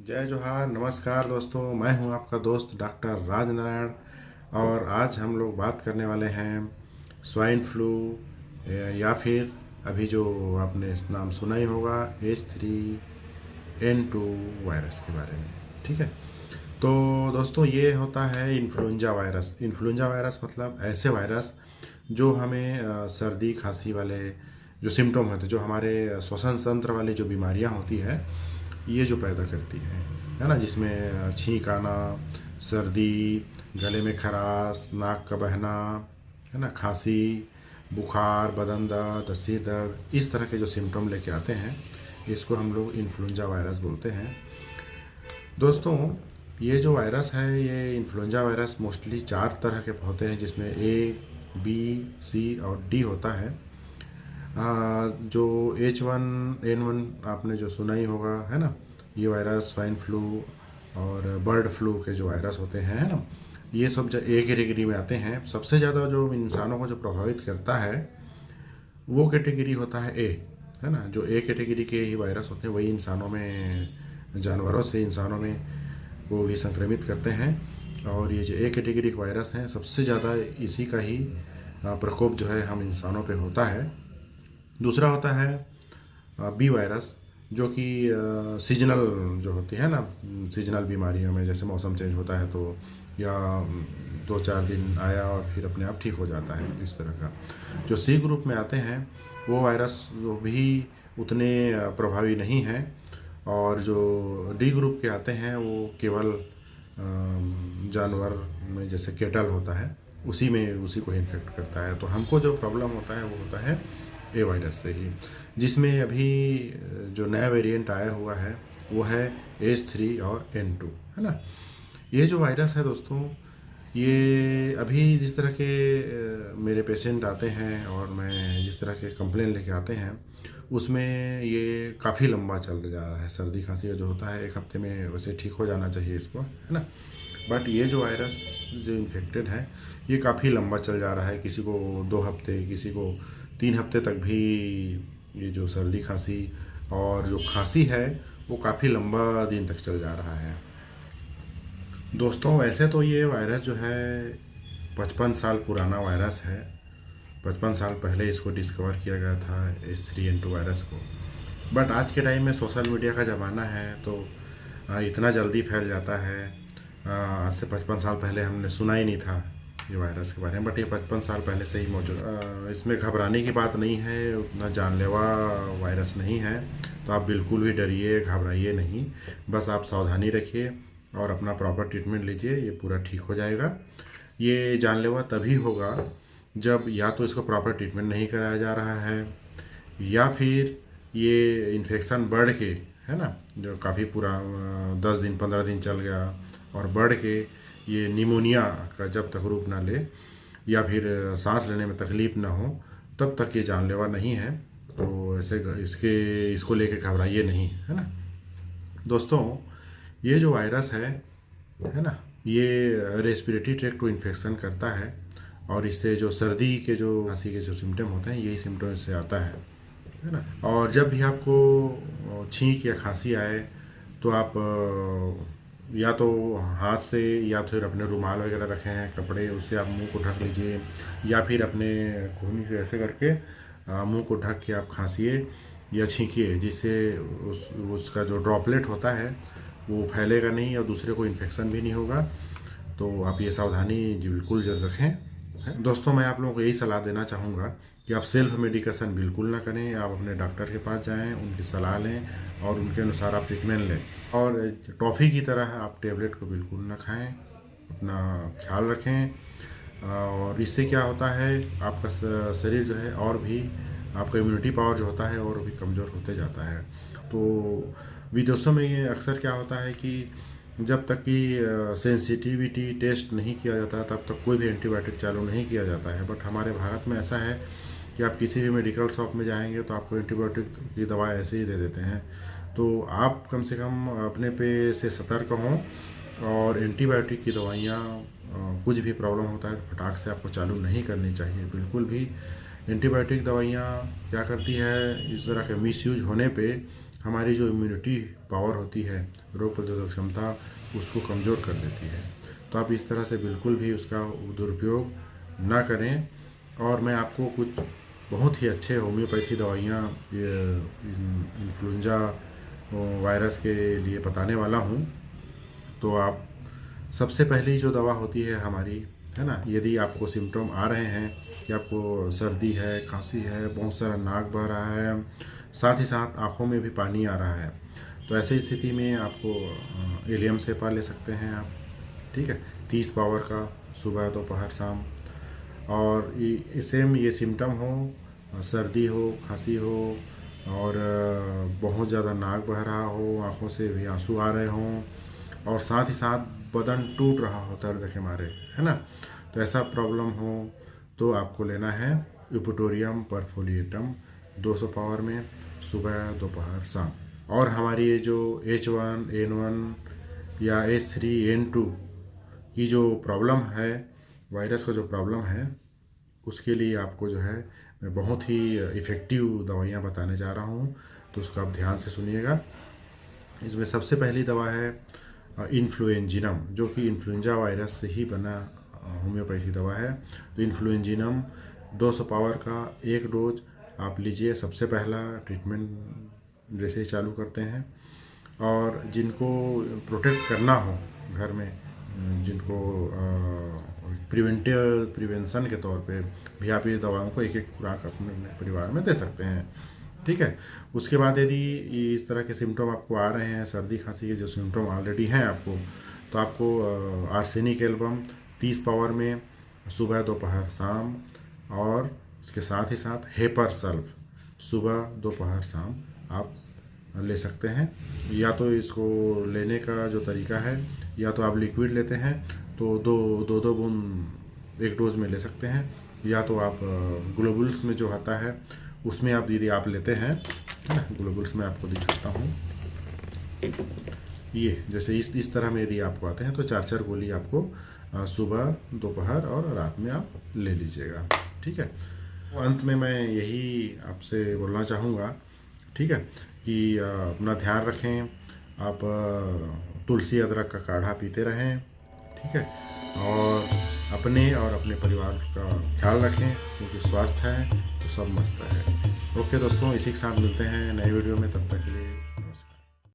जय जोहार, नमस्कार दोस्तों। मैं हूं आपका दोस्त डॉक्टर राजनारायण और आज हम लोग बात करने वाले हैं स्वाइन फ्लू या फिर अभी जो आपने नाम सुना ही होगा H3N2 वायरस के बारे में। ठीक है, तो दोस्तों ये होता है इन्फ्लुएंजा वायरस। इन्फ्लुएंजा वायरस मतलब ऐसे वायरस जो हमें सर्दी खांसी वाले जो सिम्टम होते हैं, जो हमारे श्वसन तंत्र वाली जो बीमारियां होती है, ये जो पैदा करती है ना, जिसमें छींक आना, सर्दी, गले में खराश, नाक का बहना, है ना, खांसी, बुखार, बदन दर्द, सिर दर्द, इस तरह के जो सिम्टम लेके आते हैं, इसको हम लोग इन्फ्लुएंजा वायरस बोलते हैं। दोस्तों ये जो वायरस है, ये इन्फ्लुएंजा वायरस मोस्टली 4 तरह के होते हैं, जिसमें A, B, C और D होता है। जो H1N1 आपने जो सुना ही होगा, है ना, ये वायरस स्वाइन फ्लू और बर्ड फ्लू के जो वायरस होते हैं, है ना, ये सब एक कैटेगरी में आते हैं। सबसे ज़्यादा जो इंसानों को जो प्रभावित करता है वो कैटेगरी होता है ए, है ना। जो ए कैटेगरी के ही वायरस होते हैं वही इंसानों में, जानवरों से इंसानों में को भी संक्रमित करते हैं। और ये जो ए कैटेगरी के वायरस हैं, सबसे ज़्यादा इसी का ही प्रकोप जो है हम इंसानों पे होता है। दूसरा होता है बी वायरस, जो कि सीजनल जो होती है ना, सीजनल बीमारियों में, जैसे मौसम चेंज होता है तो, या 2-4 दिन आया और फिर अपने आप ठीक हो जाता है, इस तरह का। जो सी ग्रुप में आते हैं वो वायरस वो भी उतने प्रभावी नहीं हैं। और जो डी ग्रुप के आते हैं वो केवल जानवर में, जैसे केटल होता है, उसी को इन्फेक्ट करता है। तो हमको जो प्रॉब्लम होता है वो होता है ए वायरस से ही, जिसमें अभी जो नया वेरिएंट आया हुआ है वो है H3 और N2, है ना। ये जो वायरस है दोस्तों, ये अभी जिस तरह के मेरे पेशेंट आते हैं और मैं जिस तरह के कंप्लेन लेके आते हैं, उसमें ये काफ़ी लंबा चल जा रहा है। सर्दी खांसी का जो होता है 1 हफ्ते में वैसे ठीक हो जाना चाहिए इसको, है ना। बट ये जो वायरस जो इन्फेक्टेड है, ये काफ़ी लंबा चल जा रहा है। किसी को 2 हफ्ते, किसी को 3 हफ्ते तक भी ये जो सर्दी खांसी और जो खांसी है वो काफ़ी लंबा दिन तक चल जा रहा है। दोस्तों वैसे तो ये वायरस जो है 55 साल पुराना वायरस है। 55 साल पहले इसको डिस्कवर किया गया था, H3N2 वायरस को। बट आज के टाइम में सोशल मीडिया का ज़माना है, तो इतना जल्दी फैल जाता है। आज से 55 साल पहले हमने सुना ही नहीं था ये वायरस के बारे में, बट ये 55 साल पहले से ही मौजूद। इसमें घबराने की बात नहीं है, उतना जानलेवा वायरस नहीं है, तो आप बिल्कुल भी डरिए, घबराइए नहीं। बस आप सावधानी रखिए और अपना प्रॉपर ट्रीटमेंट लीजिए, ये पूरा ठीक हो जाएगा। ये जानलेवा तभी होगा जब या तो इसको प्रॉपर ट्रीटमेंट नहीं कराया जा रहा है, या फिर ये इन्फेक्शन बढ़ के, है ना, जो काफ़ी पूरा 10 दिन 15 दिन चल गया और बढ़ के ये निमोनिया का जब तक रूप ना ले, या फिर सांस लेने में तकलीफ़ ना हो, तब तक ये जानलेवा नहीं है। तो ऐसे इसको लेके घबराइए नहीं, है ना। दोस्तों ये जो वायरस है ना, ये रेस्पिरेटरी ट्रैक्ट को इन्फेक्शन करता है, और इससे जो सर्दी के जो खांसी के जो सिम्टम होते हैं, यही सिम्टम इससे आता है ना। और जब भी आपको छींक या खांसी आए तो आप या तो हाथ से या फिर अपने रुमाल वगैरह रखे हैं कपड़े, उससे आप मुंह को ढक लीजिए, या फिर अपने खूनी से ऐसे करके मुंह को ढक के आप खांसिए या छींकिए, जिससे उसका जो ड्रॉपलेट होता है वो फैलेगा नहीं और दूसरे को इन्फेक्शन भी नहीं होगा। तो आप ये सावधानी बिल्कुल जरूर रखें। दोस्तों मैं आप लोगों को यही सलाह देना चाहूँगा कि आप सेल्फ मेडिकेशन बिल्कुल ना करें। आप अपने डॉक्टर के पास जाएं, उनकी सलाह लें और उनके अनुसार आप ट्रीटमेंट लें। और टॉफ़ी की तरह आप टेबलेट को बिल्कुल ना खाएं, अपना ख्याल रखें। और इससे क्या होता है, आपका शरीर जो है और भी, आपका इम्यूनिटी पावर जो होता है और भी कमज़ोर होते जाता है। तो विदेशों में ये अक्सर क्या होता है कि जब तक कि सेंसिटिविटी टेस्ट नहीं किया जाता, तब तक कोई भी एंटीबायोटिक चालू नहीं किया जाता है। बट हमारे भारत में ऐसा है कि आप किसी भी मेडिकल शॉप में जाएंगे तो आपको एंटीबायोटिक की दवा ऐसे ही दे देते हैं। तो आप कम से कम अपने पे से सतर्क हों, और एंटीबायोटिक की दवाइयाँ कुछ भी प्रॉब्लम होता है तो फटाक से आपको चालू नहीं करनी चाहिए बिल्कुल भी। एंटीबायोटिक दवाइयाँ क्या करती है, इस तरह के मिसयूज होने पे हमारी जो इम्यूनिटी पावर होती है, रोग प्रतिरोधक क्षमता, उसको कमज़ोर कर देती है। तो आप इस तरह से बिल्कुल भी उसका दुरुपयोग ना करें। और मैं आपको कुछ बहुत ही अच्छे होम्योपैथी दवाइयाँ इन्फ्लुएंजा वायरस के लिए बताने वाला हूँ। तो आप सबसे पहली जो दवा होती है हमारी, है ना, यदि आपको सिम्टम आ रहे हैं कि आपको सर्दी है, खांसी है, बहुत सारा नाक बह रहा है, साथ ही साथ आँखों में भी पानी आ रहा है, तो ऐसी स्थिति में आपको एलियम सेपा ले सकते हैं आप। ठीक है, 30 पावर का, सुबह दोपहर शाम। और सेम ये सिम्टम हो, सर्दी हो, खांसी हो, और बहुत ज़्यादा नाक बह रहा हो, आँखों से भी आंसू आ रहे हों, और साथ ही साथ बदन टूट रहा हो दर्द के मारे, है ना, तो ऐसा प्रॉब्लम हो तो आपको लेना है यूपटोरियम परफोलिएटम 200 पावर में, सुबह दोपहर शाम। और हमारी ये जो H1N1 या H3N2 की जो प्रॉब्लम है, वायरस का जो प्रॉब्लम है, उसके लिए आपको जो है मैं बहुत ही इफ़ेक्टिव दवाइयाँ बताने जा रहा हूँ, तो उसको आप ध्यान से सुनिएगा। इसमें सबसे पहली दवा है इन्फ्लुएंजिनम, जो कि इन्फ्लुएंजा वायरस से ही बना होम्योपैथी दवा है। तो इन्फ्लुएंजिनम 200 पावर का एक डोज आप लीजिए। सबसे पहला ट्रीटमेंट जैसे ही चालू करते हैं। और जिनको प्रोटेक्ट करना हो घर में, जिनको प्रिवेंशन के तौर पे भी आप ये दवाओं को एक एक खुराक अपने परिवार में दे सकते हैं। ठीक है, उसके बाद यदि इस तरह के सिम्टम आपको आ रहे हैं, सर्दी खांसी के जो सिम्टम ऑलरेडी हैं आपको, तो आपको आर्सेनिक एल्बम 30 पावर में, सुबह दोपहर शाम, और इसके साथ ही साथ हेपर सल्फ सुबह दोपहर शाम आप ले सकते हैं। या तो इसको लेने का जो तरीका है, या तो आप लिक्विड लेते हैं तो दो बूंद एक डोज में ले सकते हैं, या तो आप ग्लोबुल्स में जो आता है उसमें आप यदि आप लेते हैं, है ना, ग्लोबुल्स में आपको दिखाता हूँ, ये जैसे इस तरह में यदि आपको आते हैं तो 4-4 गोली आपको सुबह दोपहर और रात में आप ले लीजिएगा। ठीक है, तो अंत में मैं यही आपसे बोलना चाहूँगा, ठीक है, कि अपना ध्यान रखें, आप तुलसी अदरक का काढ़ा पीते रहें। ठीक है, और अपने और अपने परिवार का ख्याल रखें, क्योंकि स्वास्थ्य है तो सब मस्त है। ओके दोस्तों, इसी के साथ मिलते हैं नए वीडियो में, तब तक के लिए